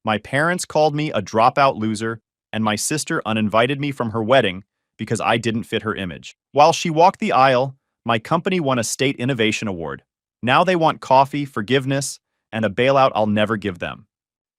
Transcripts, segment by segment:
My parents called me a dropout loser, and my sister uninvited me from her wedding because I didn't fit her image. While she walked the aisle, my company won a state innovation award. Now they want coffee, forgiveness, and a bailout I'll never give them.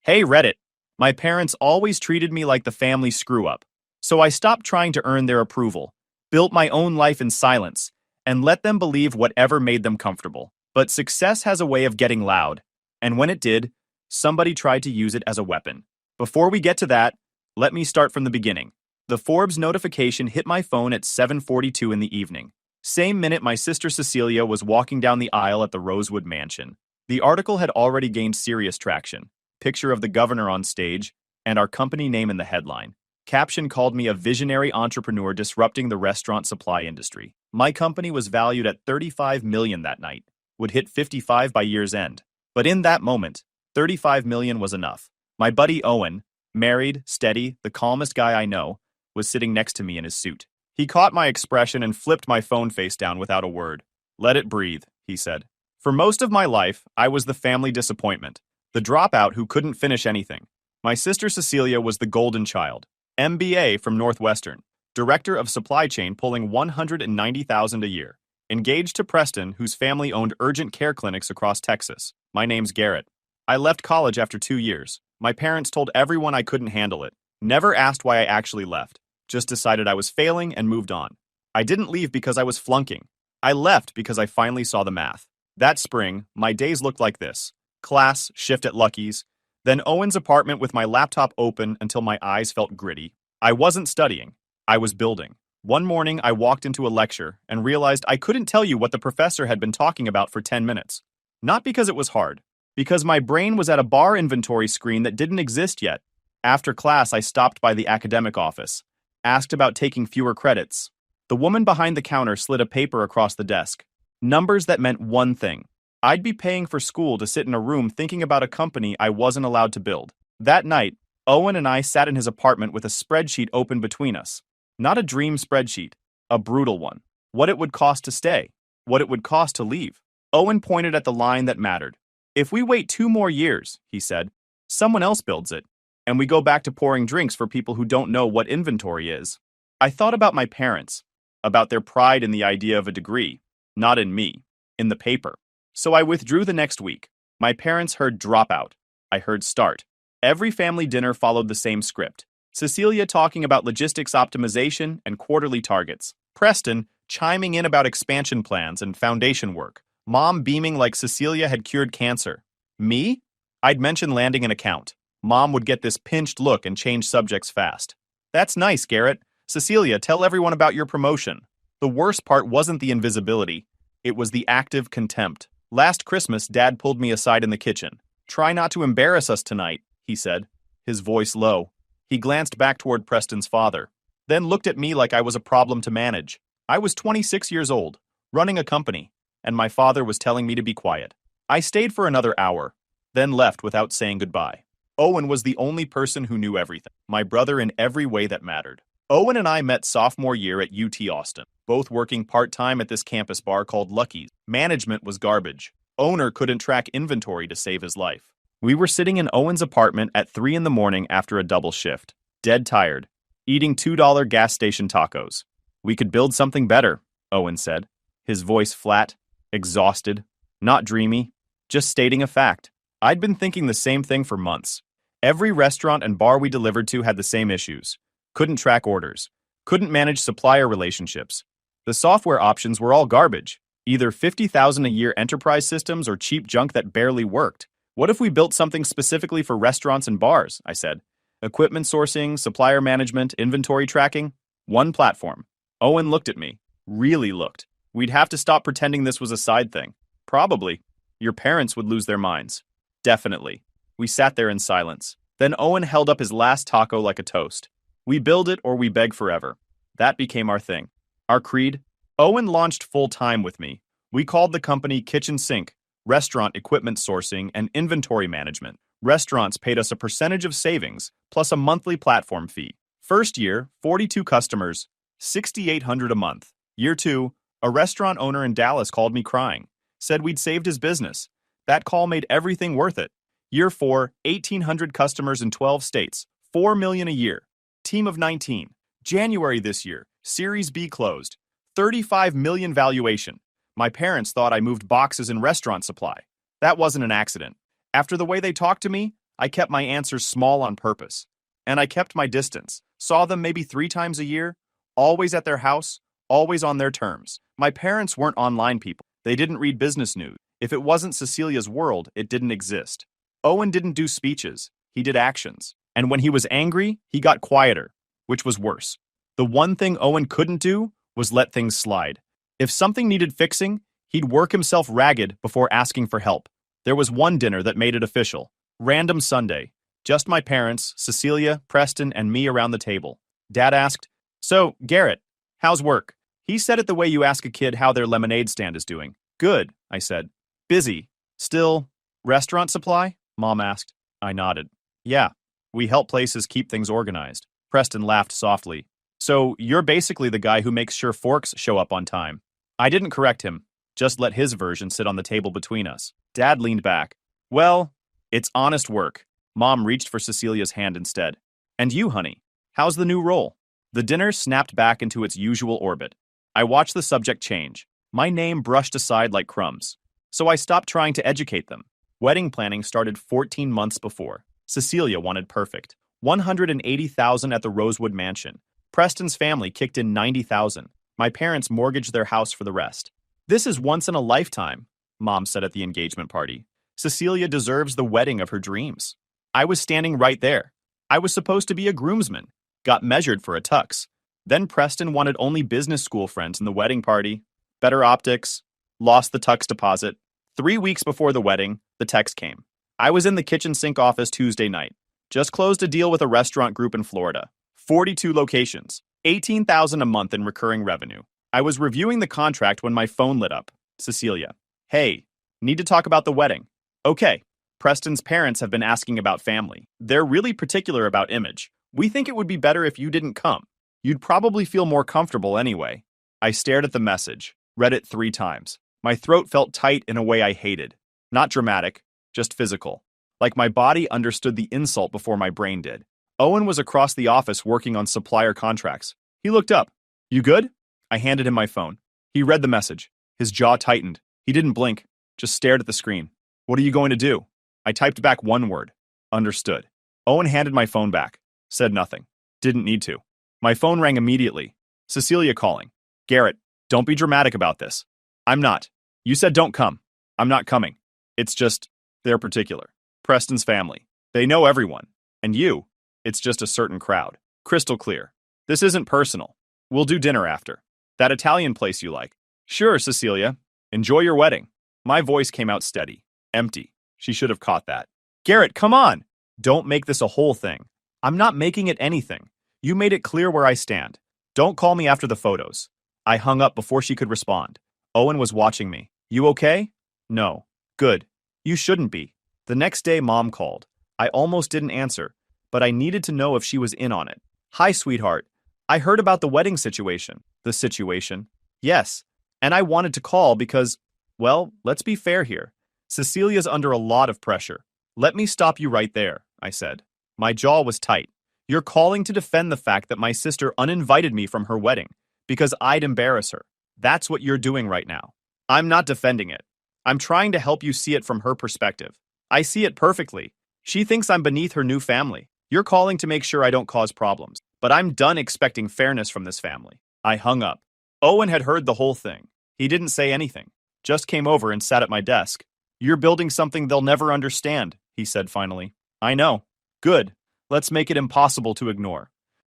Hey, Reddit. My parents always treated me like the family screw-up, so I stopped trying to earn their approval, built my own life in silence, and let them believe whatever made them comfortable. But success has a way of getting loud, and when it did, somebody tried to use it as a weapon. Before we get to that, let me start from the beginning. The Forbes notification hit my phone at 7:42 in the evening. Same minute my sister Cecilia was walking down the aisle at the Rosewood Mansion. The article had already gained serious traction. Picture of the governor on stage, and our company name in the headline. Caption called me a visionary entrepreneur disrupting the restaurant supply industry. My company was valued at $35 million that night, would hit 55 by year's end. But in that moment, 35 million was enough. My buddy Owen, married, steady, the calmest guy I know, was sitting next to me in his suit. He caught my expression and flipped my phone face down without a word. Let it breathe, he said. For most of my life, I was the family disappointment, the dropout who couldn't finish anything. My sister Cecilia was the golden child, MBA from Northwestern, director of supply chain pulling $190,000 a year, engaged to Preston, whose family owned urgent care clinics across Texas. My name's Garrett. I left college after 2 years. My parents told everyone I couldn't handle it. Never asked why I actually left. Just decided I was failing and moved on. I didn't leave because I was flunking. I left because I finally saw the math. That spring, my days looked like this. Class, shift at Lucky's, then Owen's apartment with my laptop open until my eyes felt gritty. I wasn't studying. I was building. One morning, I walked into a lecture and realized I couldn't tell you what the professor had been talking about for 10 minutes. Not because it was hard, because my brain was at a bar inventory screen that didn't exist yet. After class, I stopped by the academic office, asked about taking fewer credits. The woman behind the counter slid a paper across the desk. Numbers that meant one thing. I'd be paying for school to sit in a room thinking about a company I wasn't allowed to build. That night, Owen and I sat in his apartment with a spreadsheet open between us. Not a dream spreadsheet, a brutal one. What it would cost to stay, what it would cost to leave. Owen pointed at the line that mattered. If we wait 2 more years, he said, someone else builds it, and we go back to pouring drinks for people who don't know what inventory is. I thought about my parents, about their pride in the idea of a degree, not in me, in the paper. So I withdrew the next week. My parents heard dropout. I heard start. Every family dinner followed the same script. Cecilia talking about logistics optimization and quarterly targets. Preston chiming in about expansion plans and foundation work. Mom beaming like Cecilia had cured cancer. Me? I'd mention landing an account. Mom would get this pinched look and change subjects fast. That's nice, Garrett. Cecilia, tell everyone about your promotion. The worst part wasn't the invisibility. It was the active contempt. Last Christmas, Dad pulled me aside in the kitchen. Try not to embarrass us tonight, he said, his voice low. He glanced back toward Preston's father, then looked at me like I was a problem to manage. I was 26 years old, running a company, and my father was telling me to be quiet. I stayed for another hour, then left without saying goodbye. Owen was the only person who knew everything, my brother in every way that mattered. Owen and I met sophomore year at UT Austin, both working part-time at this campus bar called Lucky's. Management was garbage. Owner couldn't track inventory to save his life. We were sitting in Owen's apartment at 3 in the morning after a double shift, dead tired, eating $2 gas station tacos. We could build something better, Owen said, his voice flat, exhausted, not dreamy, just stating a fact. I'd been thinking the same thing for months. Every restaurant and bar we delivered to had the same issues. Couldn't track orders. Couldn't manage supplier relationships. The software options were all garbage. Either $50,000 a year enterprise systems or cheap junk that barely worked. What if we built something specifically for restaurants and bars? I said. Equipment sourcing, supplier management, inventory tracking. One platform. Owen looked at me. Really looked. We'd have to stop pretending this was a side thing. Probably. Your parents would lose their minds. Definitely. We sat there in silence. Then Owen held up his last taco like a toast. We build it or we beg forever. That became our thing. Our creed. Owen launched full-time with me. We called the company Kitchen Sink, restaurant equipment sourcing and inventory management. Restaurants paid us a percentage of savings, plus a monthly platform fee. First year, 42 customers, $6,800 a month. Year 2, a restaurant owner in Dallas called me crying. Said we'd saved his business. That call made everything worth it. Year 4, 1,800 customers in 12 states, 4 million a year. Team of 19. January this year, Series B closed. 35 million valuation. My parents thought I moved boxes in restaurant supply. That wasn't an accident. After the way they talked to me, I kept my answers small on purpose. And I kept my distance. Saw them maybe 3 times a year. Always at their house. Always on their terms. My parents weren't online people. They didn't read business news. If it wasn't Cecilia's world, it didn't exist. Owen didn't do speeches. He did actions. And when he was angry, he got quieter, which was worse. The one thing Owen couldn't do was let things slide. If something needed fixing, he'd work himself ragged before asking for help. There was one dinner that made it official. Random Sunday. Just my parents, Cecilia, Preston, and me around the table. Dad asked, "So, Garrett, how's work?" He said it the way you ask a kid how their lemonade stand is doing. "Good," I said. "Busy. Still, restaurant supply?" Mom asked. I nodded. "Yeah, we help places keep things organized." Preston laughed softly. "So, you're basically the guy who makes sure forks show up on time." I didn't correct him, just let his version sit on the table between us. Dad leaned back. "Well, it's honest work." Mom reached for Cecilia's hand instead. "And you, honey, how's the new role?" The dinner snapped back into its usual orbit. I watched the subject change. My name brushed aside like crumbs. So I stopped trying to educate them. Wedding planning started 14 months before. Cecilia wanted perfect. $180,000 at the Rosewood Mansion. Preston's family kicked in $90,000. My parents mortgaged their house for the rest. "This is once in a lifetime," Mom said at the engagement party. "Cecilia deserves the wedding of her dreams." I was standing right there. I was supposed to be a groomsman. Got measured for a tux. Then Preston wanted only business school friends in the wedding party. Better optics. Lost the tux deposit. 3 weeks before the wedding, the text came. I was in the kitchen sink office Tuesday night. Just closed a deal with a restaurant group in Florida. 42 locations. $18,000 a month in recurring revenue. I was reviewing the contract when my phone lit up. Cecilia. "Hey, need to talk about the wedding." "Okay." Preston's parents have been asking about family. They're really particular about image. "We think it would be better if you didn't come. You'd probably feel more comfortable anyway." I stared at the message, read it 3 times. My throat felt tight in a way I hated. Not dramatic, just physical. Like my body understood the insult before my brain did. Owen was across the office working on supplier contracts. He looked up. "You good?" I handed him my phone. He read the message. His jaw tightened. He didn't blink, just stared at the screen. "What are you going to do?" I typed back one word. "Understood." Owen handed my phone back. Said nothing. Didn't need to. My phone rang immediately. Cecilia calling. "Garrett, don't be dramatic about this." "I'm not. You said don't come." "I'm not coming. It's just, they're particular. Preston's family. They know everyone. And you, it's just a certain crowd. Crystal clear. This isn't personal. We'll do dinner after. That Italian place you like." "Sure, Cecilia. Enjoy your wedding." My voice came out steady. Empty. She should have caught that. "Garrett, come on!" "Don't make this a whole thing." "I'm not making it anything. You made it clear where I stand. Don't call me after the photos." I hung up before she could respond. Owen was watching me. "You okay?" "No." "Good. You shouldn't be." The next day, Mom called. I almost didn't answer, but I needed to know if she was in on it. "Hi, sweetheart. I heard about the wedding situation." "The situation?" "Yes. And I wanted to call because, well, let's be fair here. Cecilia's under a lot of pressure." "Let me stop you right there," I said. My jaw was tight. "You're calling to defend the fact that my sister uninvited me from her wedding because I'd embarrass her. That's what you're doing right now." "I'm not defending it. I'm trying to help you see it from her perspective. I see it perfectly. She thinks I'm beneath her new family. You're calling to make sure I don't cause problems. But I'm done expecting fairness from this family." I hung up. Owen had heard the whole thing. He didn't say anything. Just came over and sat at my desk. "You're building something they'll never understand," he said finally. "I know." "Good. Let's make it impossible to ignore."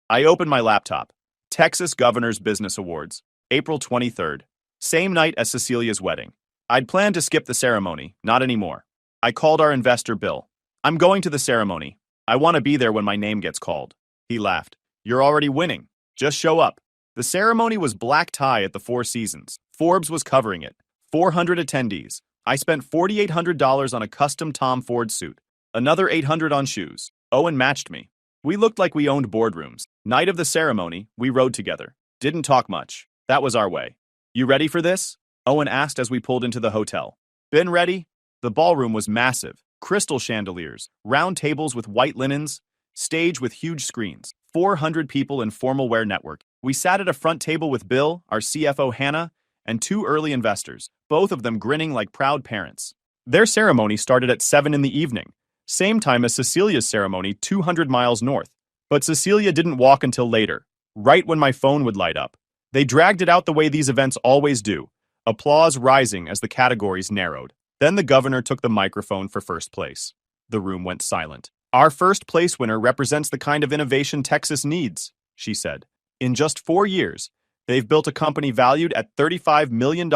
I opened my laptop. Texas Governor's Business Awards, April 23rd. Same night as Cecilia's wedding. I'd planned to skip the ceremony, not anymore. I called our investor, Bill. "I'm going to the ceremony. I want to be there when my name gets called." He laughed. "You're already winning. Just show up." The ceremony was black tie at the Four Seasons. Forbes was covering it. 400 attendees. I spent $4,800 on a custom Tom Ford suit. Another $800 on shoes. Owen matched me. We looked like we owned boardrooms. Night of the ceremony, we rode together. Didn't talk much. That was our way. "You ready for this?" Owen asked as we pulled into the hotel. "Been ready?" The ballroom was massive. crystal chandeliers, round tables with white linens, stage with huge screens, 400 people in formal wear network. We sat at a front table with Bill, our CFO Hannah, and two early investors, both of them grinning like proud parents. Their ceremony started at 7 in the evening, same time as Cecilia's ceremony 200 miles north. But Cecilia didn't walk until later, right when my phone would light up. They dragged it out the way these events always do, applause rising as the categories narrowed. Then the governor took the microphone for first place. The room went silent. "Our first place winner represents the kind of innovation Texas needs," she said. "In just 4 years, they've built a company valued at $35 million,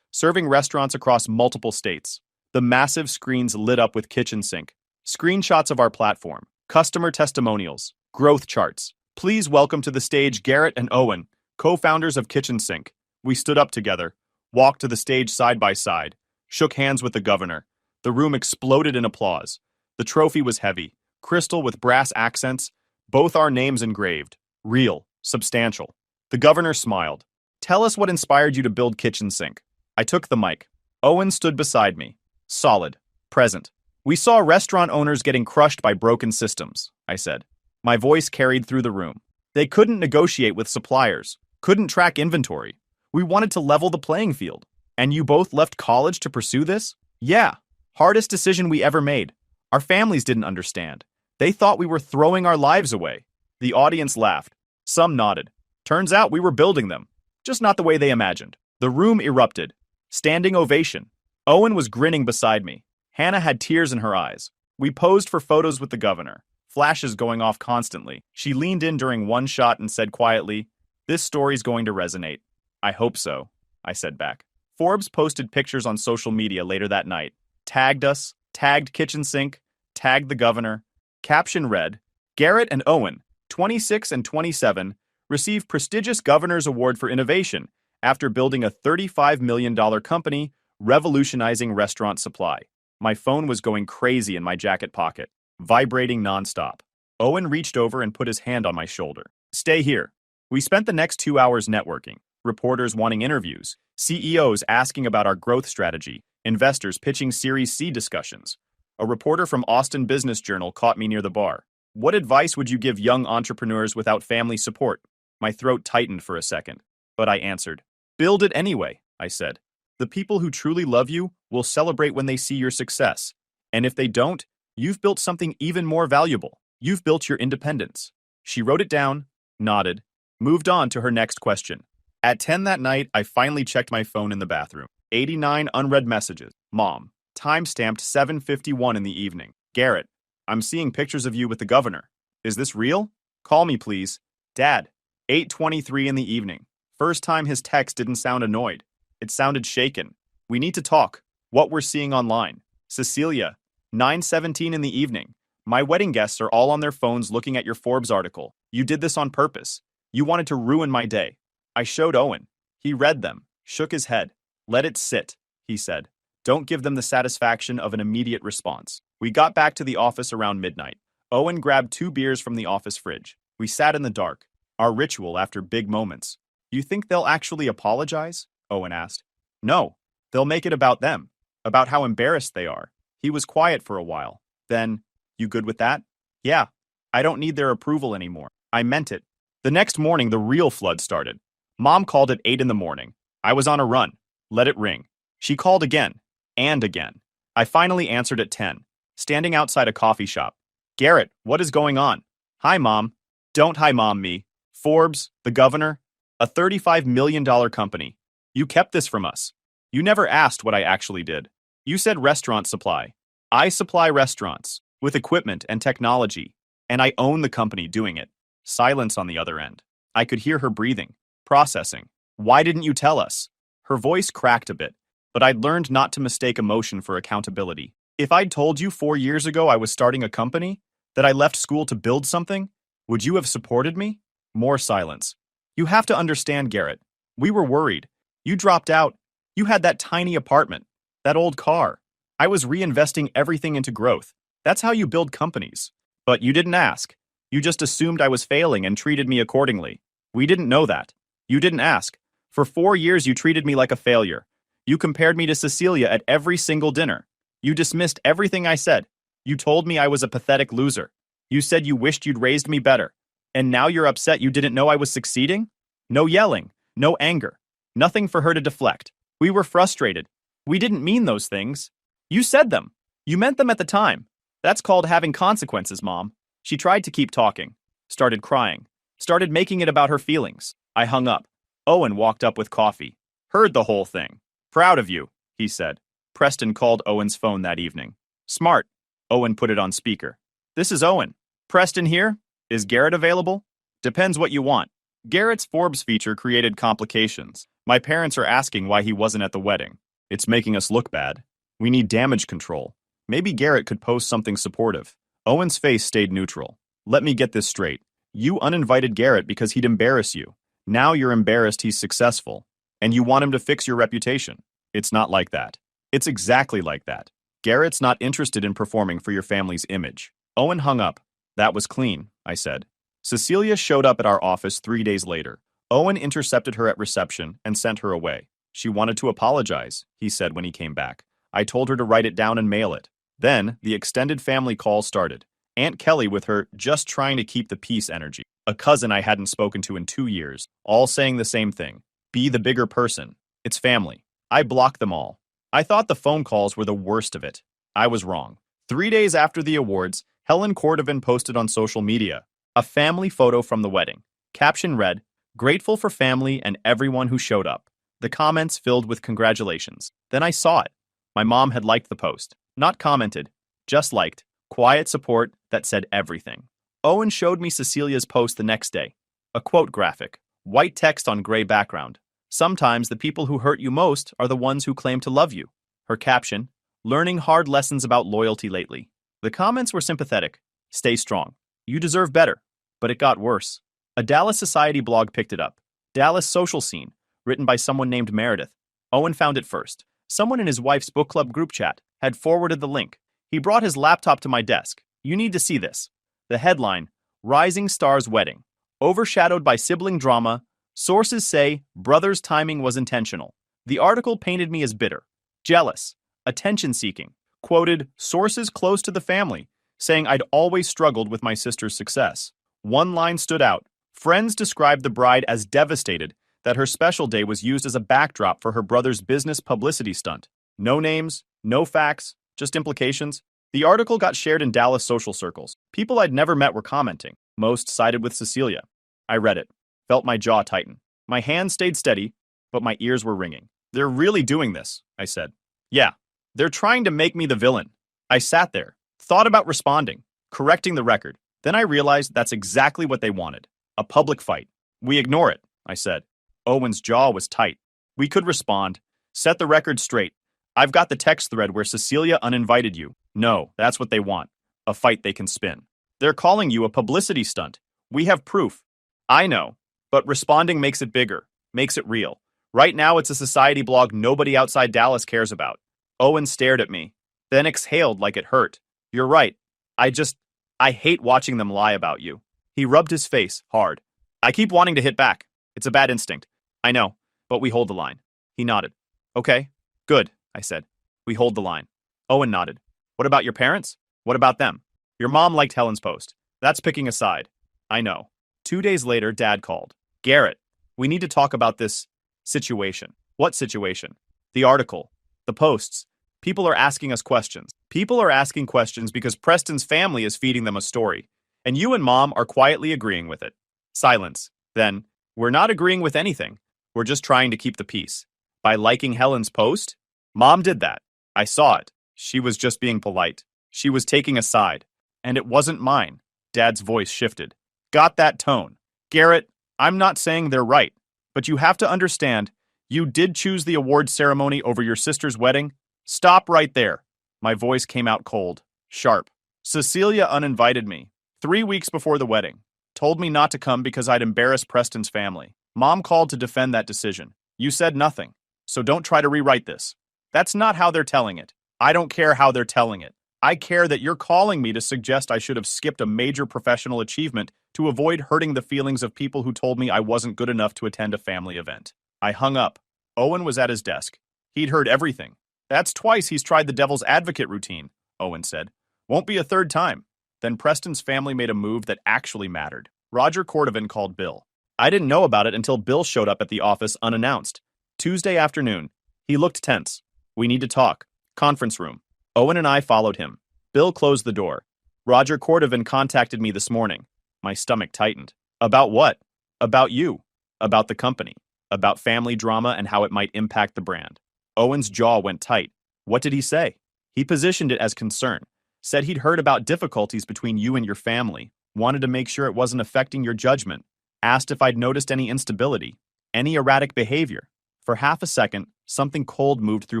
serving restaurants across multiple states." The massive screens lit up with kitchen sink, screenshots of our platform, customer testimonials, growth charts. "Please welcome to the stage Garrett and Owen, co-founders of Kitchen Sink." We stood up together, walked to the stage side by side, shook hands with the governor. The room exploded in applause. The trophy was heavy, crystal with brass accents, both our names engraved. Real, substantial. The governor smiled. "Tell us what inspired you to build Kitchen Sink." I took the mic. Owen stood beside me. Solid. Present. "We saw restaurant owners getting crushed by broken systems," I said. My voice carried through the room. "They couldn't negotiate with suppliers, couldn't track inventory. We wanted to level the playing field. And you both left college to pursue this?" "Yeah. Hardest decision we ever made. Our families didn't understand. They thought we were throwing our lives away." The audience laughed. Some nodded. "Turns out we were building them, just not the way they imagined." The room erupted. Standing ovation. Owen was grinning beside me. Hannah had tears in her eyes. We posed for photos with the governor, flashes going off constantly. She leaned in during one shot and said quietly, "This story's going to resonate." "I hope so," I said back. Forbes posted pictures on social media later that night. Tagged us, tagged Kitchen Sink, tagged the governor. Caption read, "Garrett and Owen, 26 and 27, receive prestigious Governor's Award for Innovation after building a $35 million company revolutionizing restaurant supply." My phone was going crazy in my jacket pocket, vibrating nonstop. Owen reached over and put his hand on my shoulder. "Stay here." We spent the next 2 hours networking, reporters wanting interviews, CEOs asking about our growth strategy, investors pitching Series C discussions. A reporter from Austin Business Journal caught me near the bar. "What advice would you give young entrepreneurs without family support?" My throat tightened for a second, but I answered. "Build it anyway," I said. "The people who truly love you will celebrate when they see your success. And if they don't, you've built something even more valuable. You've built your independence." She wrote it down, nodded, moved on to her next question. At 10 that night, I finally checked my phone in the bathroom. 89 unread messages. "Mom, timestamped 7:51 in the evening. Garrett, I'm seeing pictures of you with the governor. Is this real? Call me, please. Dad, 8:23 in the evening. First time his text didn't sound annoyed. It sounded shaken. We need to talk. What we're seeing online. Cecilia, 9:17 in the evening. My wedding guests are all on their phones looking at your Forbes article. You did this on purpose. You wanted to ruin my day." I showed Owen. He read them, shook his head. "Let it sit," he said. "Don't give them the satisfaction of an immediate response." We got back to the office around midnight. Owen grabbed 2 beers from the office fridge. We sat in the dark, our ritual after big moments. "You think they'll actually apologize?" Owen asked. "No, they'll make it about them, about how embarrassed they are." He was quiet for a while. Then, "You good with that?" "Yeah, I don't need their approval anymore." I meant it. The next morning, the real flood started. Mom called at 8 in the morning. I was on a run. Let it ring. She called again, and again. I finally answered at 10, standing outside a coffee shop. "Garrett, what is going on?" "Hi, Mom." "Don't hi, Mom me. Forbes, the governor, a $35 million company. You kept this from us. You never asked what I actually did. You said restaurant supply. I supply restaurants, with equipment and technology, and I own the company doing it." Silence on the other end. I could hear her breathing, processing. "Why didn't you tell us?" Her voice cracked a bit, but I'd learned not to mistake emotion for accountability. "If I'd told you 4 years ago I was starting a company, that I left school to build something, would you have supported me?" More silence. "You have to understand, Garrett. We were worried. You dropped out. You had that tiny apartment, that old car. I was reinvesting everything into growth. That's how you build companies. But you didn't ask. You just assumed I was failing and treated me accordingly. We didn't know that. You didn't ask. For 4 years you treated me like a failure. You compared me to Cecilia at every single dinner. You dismissed everything I said. You told me I was a pathetic loser. You said you wished you'd raised me better. And now you're upset you didn't know I was succeeding? No yelling, no anger, nothing for her to deflect. We were frustrated. We didn't mean those things. You said them. You meant them at the time. That's called having consequences, Mom. She tried to keep talking, started crying, started making it about her feelings. I hung up. Owen walked up with coffee. Heard the whole thing. Proud of you, he said. Preston called Owen's phone that evening. Smart. Owen put it on speaker. This is Owen. Preston here? Is Garrett available? Depends what you want. Garrett's Forbes feature created complications. My parents are asking why he wasn't at the wedding. It's making us look bad. We need damage control. Maybe Garrett could post something supportive. Owen's face stayed neutral. Let me get this straight. You uninvited Garrett because he'd embarrass you. Now you're embarrassed he's successful. And you want him to fix your reputation. It's not like that. It's exactly like that. Garrett's not interested in performing for your family's image. Owen hung up. That was clean, I said. Cecilia showed up at our office 3 days later. Owen intercepted her at reception and sent her away. She wanted to apologize, he said when he came back. I told her to write it down and mail it. Then, the extended family call started. Aunt Kelly with her just trying to keep the peace energy. A cousin I hadn't spoken to in 2 years, all saying the same thing. Be the bigger person. It's family. I blocked them all. I thought the phone calls were the worst of it. I was wrong. 3 days after the awards, Helen Cordovan posted on social media a family photo from the wedding. Caption read, "Grateful for family and everyone who showed up." The comments filled with congratulations. Then I saw it. My mom had liked the post. Not commented, just liked. Quiet support that said everything. Owen showed me Cecilia's post the next day. A quote graphic. White text on gray background. Sometimes the people who hurt you most are the ones who claim to love you. Her caption, learning hard lessons about loyalty lately. The comments were sympathetic. Stay strong. You deserve better. But it got worse. A Dallas Society blog picked it up. Dallas Social Scene, written by someone named Meredith. Owen found it first. Someone in his wife's book club group chat had forwarded the link. He brought his laptop to my desk. You need to see this. The headline, Rising Star's Wedding. Overshadowed by sibling drama, sources say brother's timing was intentional. The article painted me as bitter, jealous, attention-seeking. Quoted sources close to the family, saying I'd always struggled with my sister's success. One line stood out. Friends described the bride as devastated that her special day was used as a backdrop for her brother's business publicity stunt. No names, no facts, just implications. The article got shared in Dallas social circles. People I'd never met were commenting. Most sided with Cecilia. I read it, felt my jaw tighten. My hands stayed steady, but my ears were ringing. They're really doing this, I said. Yeah, they're trying to make me the villain. I sat there, thought about responding, correcting the record. Then I realized that's exactly what they wanted. A public fight. We ignore it, I said. Owen's jaw was tight. We could respond. Set the record straight. I've got the text thread where Cecilia uninvited you. No, that's what they want. A fight they can spin. They're calling you a publicity stunt. We have proof. I know, but responding makes it bigger, makes it real. Right now it's a society blog nobody outside Dallas cares about. Owen stared at me, then exhaled like it hurt. You're right. I hate watching them lie about you. He rubbed his face hard. I keep wanting to hit back. It's a bad instinct. I know, but we hold the line. He nodded. Okay, good, I said. We hold the line. Owen nodded. What about your parents? What about them? Your mom liked Helen's post. That's picking a side. I know. 2 days later, Dad called. Garrett, we need to talk about this situation. What situation? The article. The posts. People are asking us questions. People are asking questions because Preston's family is feeding them a story. And you and Mom are quietly agreeing with it. Silence. Then, we're not agreeing with anything. We're just trying to keep the peace. By liking Helen's post? Mom did that. I saw it. She was just being polite. She was taking a side. And it wasn't mine. Dad's voice shifted. Got that tone. Garrett, I'm not saying they're right, but you have to understand, you did choose the awards ceremony over your sister's wedding. Stop right there. My voice came out cold, sharp. Cecilia uninvited me 3 weeks before the wedding. Told me not to come because I'd embarrass Preston's family. Mom called to defend that decision. You said nothing, so don't try to rewrite this. That's not how they're telling it. I don't care how they're telling it. I care that you're calling me to suggest I should have skipped a major professional achievement to avoid hurting the feelings of people who told me I wasn't good enough to attend a family event. I hung up. Owen was at his desk. He'd heard everything. That's twice he's tried the devil's advocate routine, Owen said. Won't be a third time. Then Preston's family made a move that actually mattered. Roger Cordovan called Bill. I didn't know about it until Bill showed up at the office unannounced. Tuesday afternoon. He looked tense. We need to talk. Conference room. Owen and I followed him. Bill closed the door. Roger Cordovan contacted me this morning. My stomach tightened. About what? About you. About the company. About family drama and how it might impact the brand. Owen's jaw went tight. What did he say? He positioned it as concern. Said he'd heard about difficulties between you and your family. Wanted to make sure it wasn't affecting your judgment. Asked if I'd noticed any instability. Any erratic behavior. For half a second, something cold moved through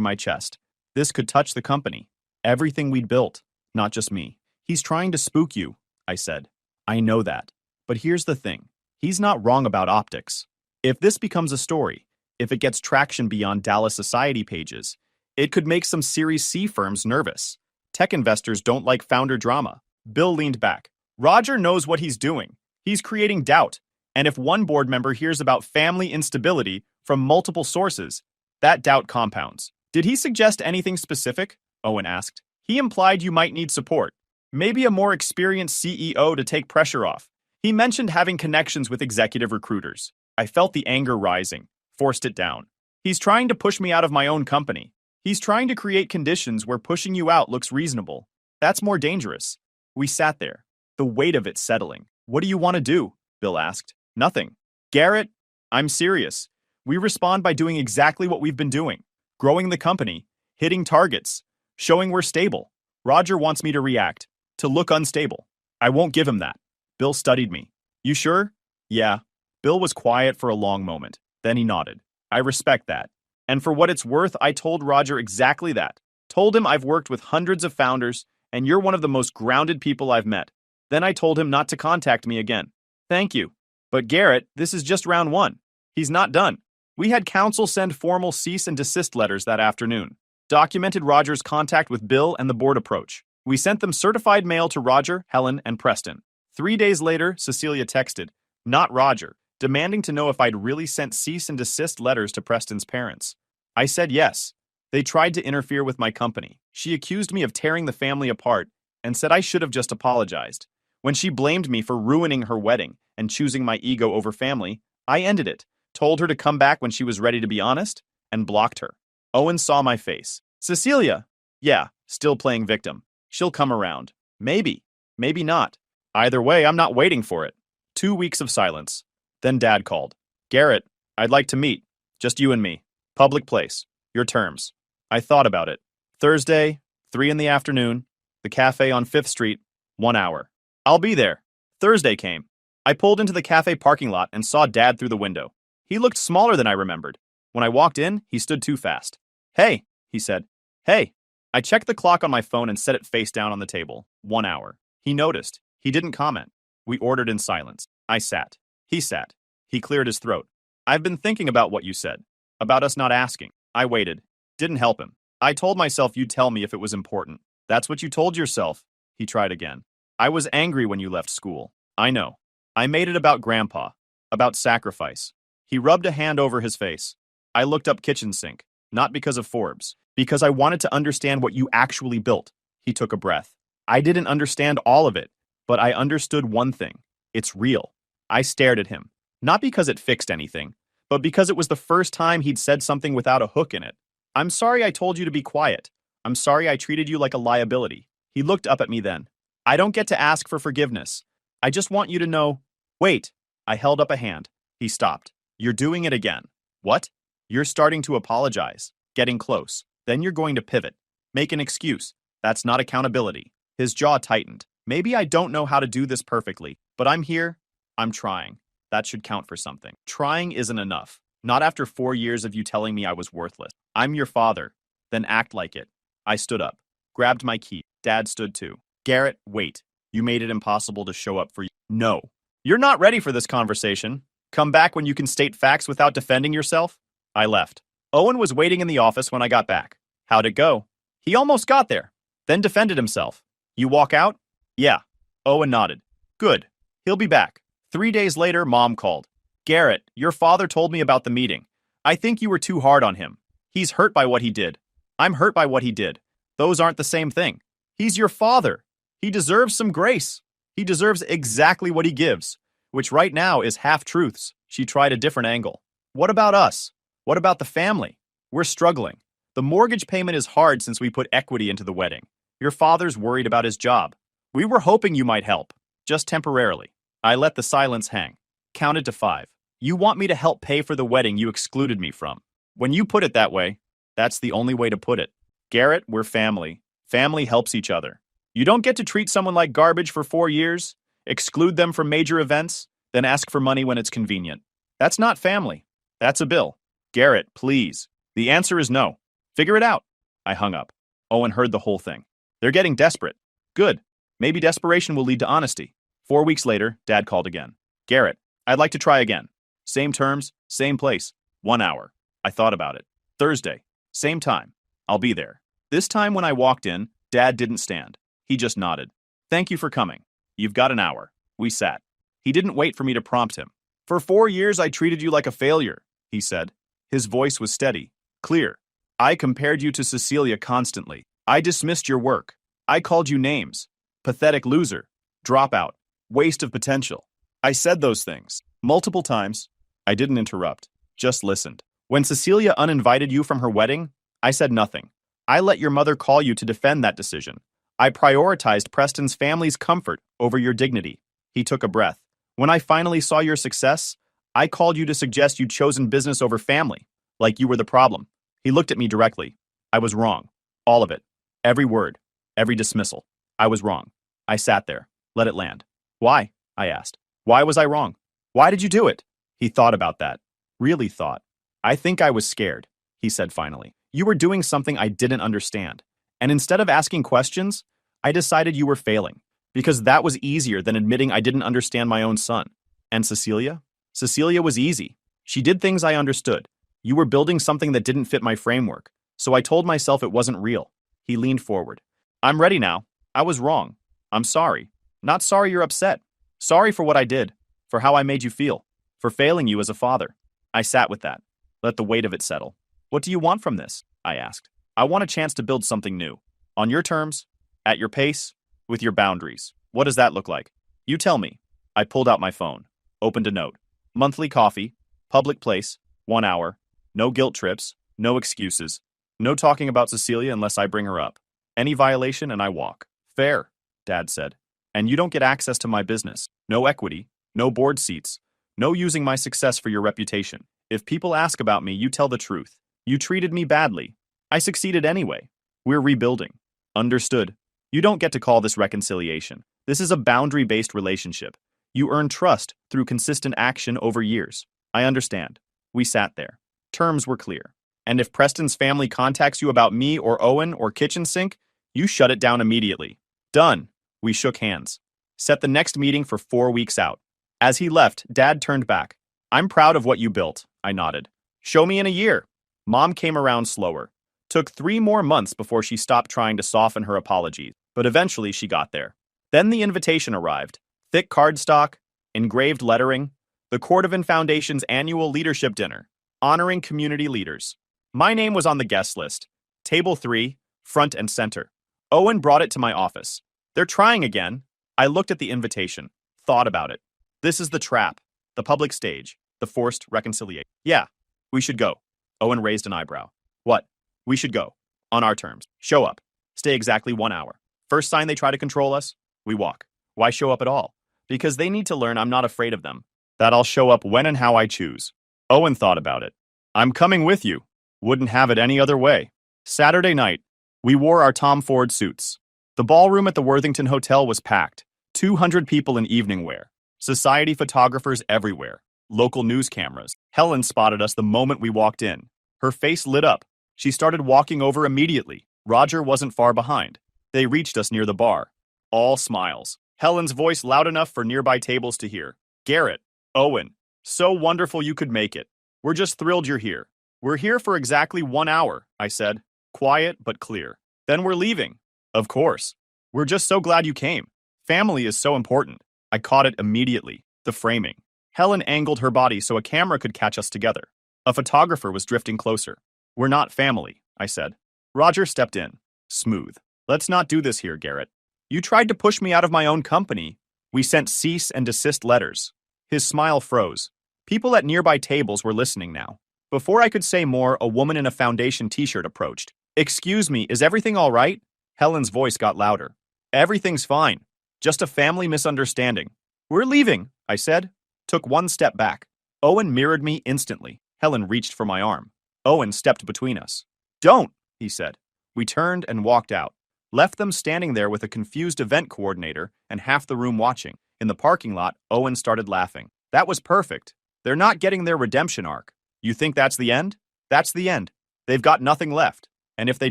my chest. This could touch the company. Everything we'd built. Not just me. He's trying to spook you, I said. I know that. But here's the thing. He's not wrong about optics. If this becomes a story, if it gets traction beyond Dallas Society pages, it could make some Series C firms nervous. Tech investors don't like founder drama. Bill leaned back. Roger knows what he's doing. He's creating doubt. And if one board member hears about family instability from multiple sources, that doubt compounds. Did he suggest anything specific? Owen asked. He implied you might need support. Maybe a more experienced CEO to take pressure off. He mentioned having connections with executive recruiters. I felt the anger rising, forced it down. He's trying to push me out of my own company. He's trying to create conditions where pushing you out looks reasonable. That's more dangerous. We sat there, the weight of it settling. What do you want to do? Bill asked. Nothing. Garrett, I'm serious. We respond by doing exactly what we've been doing. Growing the company, hitting targets, showing we're stable. Roger wants me to react, to look unstable. I won't give him that. Bill studied me. You sure? Yeah. Bill was quiet for a long moment. Then he nodded. I respect that. And for what it's worth, I told Roger exactly that. Told him I've worked with hundreds of founders, and you're one of the most grounded people I've met. Then I told him not to contact me again. Thank you. But Garrett, this is just round one. He's not done. We had counsel send formal cease and desist letters that afternoon. Documented Roger's contact with Bill and the board approach. We sent them certified mail to Roger, Helen, and Preston. 3 days later, Cecilia texted, not Roger, demanding to know if I'd really sent cease and desist letters to Preston's parents. I said yes. They tried to interfere with my company. She accused me of tearing the family apart and said I should have just apologized. When she blamed me for ruining her wedding and choosing my ego over family, I ended it, told her to come back when she was ready to be honest, and blocked her. Owen saw my face. Cecilia! Yeah, still playing victim. She'll come around. Maybe. Maybe not. Either way, I'm not waiting for it. 2 weeks of silence. Then Dad called. Garrett, I'd like to meet. Just you and me. Public place. Your terms. I thought about it. Thursday, 3 in the afternoon. The cafe on 5th Street. 1 hour. I'll be there. Thursday came. I pulled into the cafe parking lot and saw Dad through the window. He looked smaller than I remembered. When I walked in, he stood too fast. Hey, he said. Hey. I checked the clock on my phone and set it face down on the table. 1 hour. He noticed. He didn't comment. We ordered in silence. I sat. He sat. He cleared his throat. I've been thinking about what you said. About us not asking. I waited. Didn't help him. I told myself you'd tell me if it was important. That's what you told yourself. He tried again. I was angry when you left school. I know. I made it about Grandpa. About sacrifice. He rubbed a hand over his face. I looked up kitchen sink. Not because of Forbes. Because I wanted to understand what you actually built. He took a breath. I didn't understand all of it. But I understood one thing. It's real. I stared at him. Not because it fixed anything, but because it was the first time he'd said something without a hook in it. I'm sorry I told you to be quiet. I'm sorry I treated you like a liability. He looked up at me then. I don't get to ask for forgiveness. I just want you to know. Wait. I held up a hand. He stopped. You're doing it again. What? You're starting to apologize. Getting close. Then you're going to pivot. Make an excuse. That's not accountability. His jaw tightened. Maybe I don't know how to do this perfectly, but I'm here. I'm trying. That should count for something. Trying isn't enough. Not after 4 years of you telling me I was worthless. I'm your father. Then act like it. I stood up. Grabbed my key. Dad stood too. Garrett, wait. You made it impossible to show up for you. No. You're not ready for this conversation. Come back when you can state facts without defending yourself. I left. Owen was waiting in the office when I got back. How'd it go? He almost got there. Then defended himself. You walk out? Yeah. Owen nodded. Good. He'll be back. 3 days later, Mom called. Garrett, your father told me about the meeting. I think you were too hard on him. He's hurt by what he did. I'm hurt by what he did. Those aren't the same thing. He's your father. He deserves some grace. He deserves exactly what he gives, which right now is half-truths. She tried a different angle. What about us? What about the family? We're struggling. The mortgage payment is hard since we put equity into the wedding. Your father's worried about his job. We were hoping you might help, just temporarily. I let the silence hang. Counted to 5. You want me to help pay for the wedding you excluded me from. When you put it that way, that's the only way to put it. Garrett, we're family. Family helps each other. You don't get to treat someone like garbage for 4 years, exclude them from major events, then ask for money when it's convenient. That's not family. That's a bill. Garrett, please. The answer is no. Figure it out. I hung up. Owen heard the whole thing. They're getting desperate. Good. Maybe desperation will lead to honesty. 4 weeks later, Dad called again. Garrett, I'd like to try again. Same terms, same place. 1 hour. I thought about it. Thursday. Same time. I'll be there. This time when I walked in, Dad didn't stand. He just nodded. Thank you for coming. You've got an hour. We sat. He didn't wait for me to prompt him. For 4 years I treated you like a failure, he said. His voice was steady, clear. I compared you to Cecilia constantly. I dismissed your work. I called you names. Pathetic loser. Dropout. Waste of potential. I said those things. Multiple times. I didn't interrupt. Just listened. When Cecilia uninvited you from her wedding, I said nothing. I let your mother call you to defend that decision. I prioritized Preston's family's comfort over your dignity. He took a breath. When I finally saw your success, I called you to suggest you'd chosen business over family, like you were the problem. He looked at me directly. I was wrong. All of it. Every word. Every dismissal. I was wrong. I sat there. Let it land. Why? I asked. Why was I wrong? Why did you do it? He thought about that. Really thought. I think I was scared, he said finally. You were doing something I didn't understand. And instead of asking questions, I decided you were failing, because that was easier than admitting I didn't understand my own son. And Cecilia? Cecilia was easy. She did things I understood. You were building something that didn't fit my framework, so I told myself it wasn't real. He leaned forward. I'm ready now. I was wrong. I'm sorry. Not sorry you're upset. Sorry for what I did, for how I made you feel, for failing you as a father. I sat with that. Let the weight of it settle. What do you want from this? I asked. I want a chance to build something new. On your terms, at your pace, with your boundaries. What does that look like? You tell me. I pulled out my phone, opened a note. Monthly coffee, public place, 1 hour, no guilt trips, no excuses, no talking about Cecilia unless I bring her up. Any violation and I walk. Fair, Dad said. And you don't get access to my business. No equity, no board seats, no using my success for your reputation. If people ask about me, you tell the truth. You treated me badly. I succeeded anyway. We're rebuilding. Understood. You don't get to call this reconciliation. This is a boundary-based relationship. You earn trust through consistent action over years. I understand. We sat there. Terms were clear. And if Preston's family contacts you about me or Owen or kitchen sink, you shut it down immediately. Done. We shook hands. Set the next meeting for 4 weeks out. As he left, Dad turned back. I'm proud of what you built, I nodded. Show me in a year. Mom came around slower. Took 3 more months before she stopped trying to soften her apologies, but eventually she got there. Then the invitation arrived. Thick cardstock, engraved lettering, the Cordovan Foundation's annual leadership dinner, honoring community leaders. My name was on the guest list. Table 3, front and center. Owen brought it to my office. They're trying again. I looked at the invitation, thought about it. This is the trap, the public stage, the forced reconciliation. Yeah, we should go. Owen raised an eyebrow. What? We should go. On our terms. Show up. Stay exactly 1 hour. First sign they try to control us, we walk. Why show up at all? Because they need to learn I'm not afraid of them. That I'll show up when and how I choose. Owen thought about it. I'm coming with you. Wouldn't have it any other way. Saturday night, we wore our Tom Ford suits. The ballroom at the Worthington Hotel was packed. 200 people in evening wear. Society photographers everywhere. Local news cameras. Helen spotted us the moment we walked in. Her face lit up. She started walking over immediately. Roger wasn't far behind. They reached us near the bar. All smiles. Helen's voice loud enough for nearby tables to hear. Garrett, Owen, so wonderful you could make it. We're just thrilled you're here. We're here for exactly 1 hour, I said. Quiet but clear. Then we're leaving. Of course. We're just so glad you came. Family is so important. I caught it immediately. The framing. Helen angled her body so a camera could catch us together. A photographer was drifting closer. We're not family, I said. Roger stepped in. Smooth. Let's not do this here, Garrett. You tried to push me out of my own company. We sent cease and desist letters. His smile froze. People at nearby tables were listening now. Before I could say more, a woman in a Foundation t-shirt approached. Excuse me, is everything all right? Helen's voice got louder. Everything's fine. Just a family misunderstanding. We're leaving, I said. Took one step back. Owen mirrored me instantly. Helen reached for my arm. Owen stepped between us. Don't, he said. We turned and walked out. Left them standing there with a confused event coordinator and half the room watching. In the parking lot, Owen started laughing. That was perfect. They're not getting their redemption arc. You think that's the end? That's the end. They've got nothing left. And if they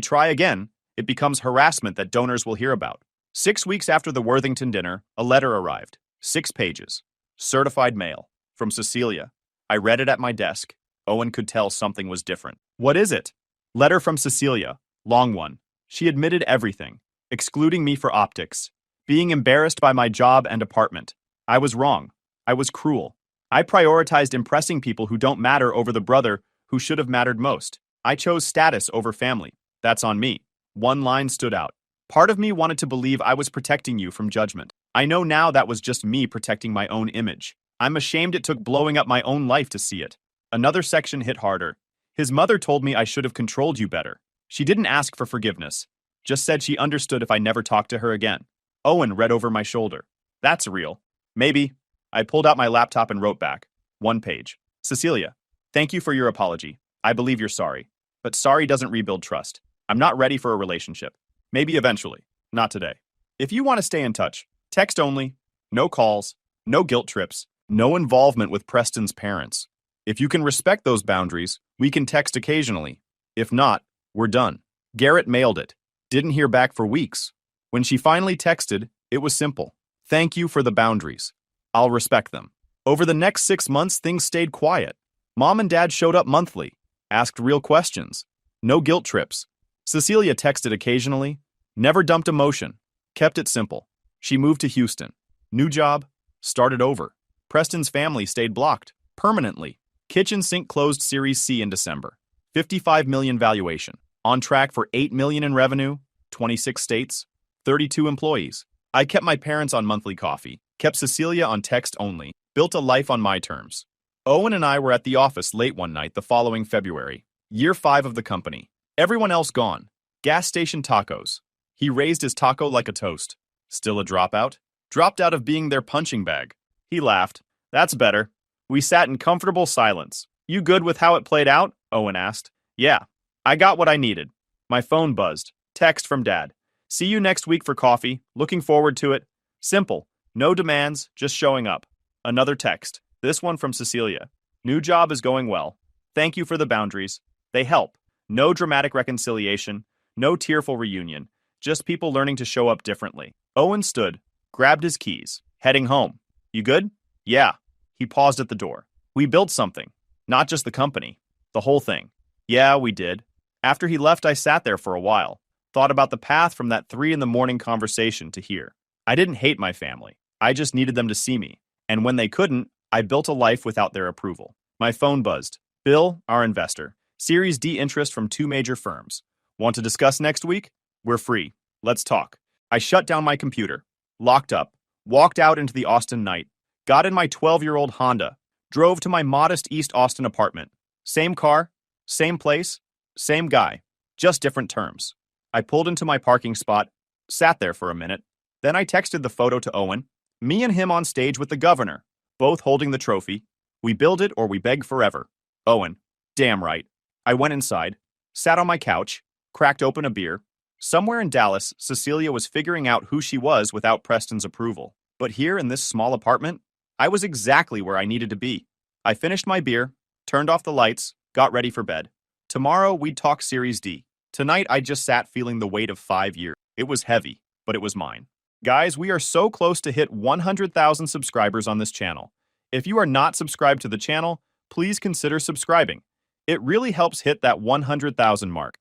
try again, it becomes harassment that donors will hear about. 6 weeks after the Worthington dinner, a letter arrived. 6 pages. Certified mail. From Cecilia. I read it at my desk. Owen could tell something was different. What is it? Letter from Cecilia. Long one. She admitted everything, excluding me for optics, being embarrassed by my job and apartment. I was wrong. I was cruel. I prioritized impressing people who don't matter over the brother who should have mattered most. I chose status over family. That's on me. One line stood out. Part of me wanted to believe I was protecting you from judgment. I know now that was just me protecting my own image. I'm ashamed it took blowing up my own life to see it. Another section hit harder. His mother told me I should have controlled you better. She didn't ask for forgiveness, just said she understood if I never talked to her again. Owen read over my shoulder. That's real. Maybe. I pulled out my laptop and wrote back. 1 page. Cecilia, thank you for your apology. I believe you're sorry. But sorry doesn't rebuild trust. I'm not ready for a relationship. Maybe eventually. Not today. If you want to stay in touch, text only. No calls. No guilt trips. No involvement with Preston's parents. If you can respect those boundaries, we can text occasionally. If not, we're done. Garrett mailed it. Didn't hear back for weeks. When she finally texted, it was simple. Thank you for the boundaries. I'll respect them. Over the next 6 months, things stayed quiet. Mom and Dad showed up monthly, asked real questions. No guilt trips. Cecilia texted occasionally, never dumped emotion, kept it simple. She moved to Houston. New job, started over. Preston's family stayed blocked, permanently. Kitchen sink closed Series C in December. $55 million valuation. On track for $8 million in revenue, 26 states, 32 employees. I kept my parents on monthly coffee, kept Cecilia on text only, built a life on my terms. Owen and I were at the office late one night the following February, year 5 of the company. Everyone else gone. Gas station tacos. He raised his taco like a toast. Still a dropout? Dropped out of being their punching bag. He laughed. That's better. We sat in comfortable silence. You good with how it played out? Owen asked. Yeah. I got what I needed. My phone buzzed. Text from Dad. See you next week for coffee. Looking forward to it. Simple. No demands, just showing up. Another text. This one from Cecilia. New job is going well. Thank you for the boundaries. They help. No dramatic reconciliation. No tearful reunion. Just people learning to show up differently. Owen stood, grabbed his keys, heading home. You good? Yeah. He paused at the door. We built something. Not just the company. The whole thing. Yeah, we did. After he left, I sat there for a while. Thought about the path from that 3 a.m. conversation to here. I didn't hate my family. I just needed them to see me. And when they couldn't, I built a life without their approval. My phone buzzed. Bill, our investor. Series D interest from 2 major firms. Want to discuss next week? We're free. Let's talk. I shut down my computer. Locked up. Walked out into the Austin night. Got in my 12-year-old Honda. Drove to my modest East Austin apartment. Same car. Same place. Same guy. Just different terms. I pulled into my parking spot. Sat there for a minute. Then I texted the photo to Owen. Me and him on stage with the governor. Both holding the trophy. We build it or we beg forever. Owen. Damn right. I went inside. Sat on my couch. Cracked open a beer. Somewhere in Dallas, Cecilia was figuring out who she was without Preston's approval. But here in this small apartment, I was exactly where I needed to be. I finished my beer, turned off the lights, got ready for bed. Tomorrow, we'd talk Series D. Tonight, I just sat feeling the weight of 5 years. It was heavy, but it was mine. Guys, we are so close to hit 100,000 subscribers on this channel. If you are not subscribed to the channel, please consider subscribing. It really helps hit that 100,000 mark.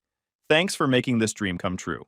Thanks for making this dream come true.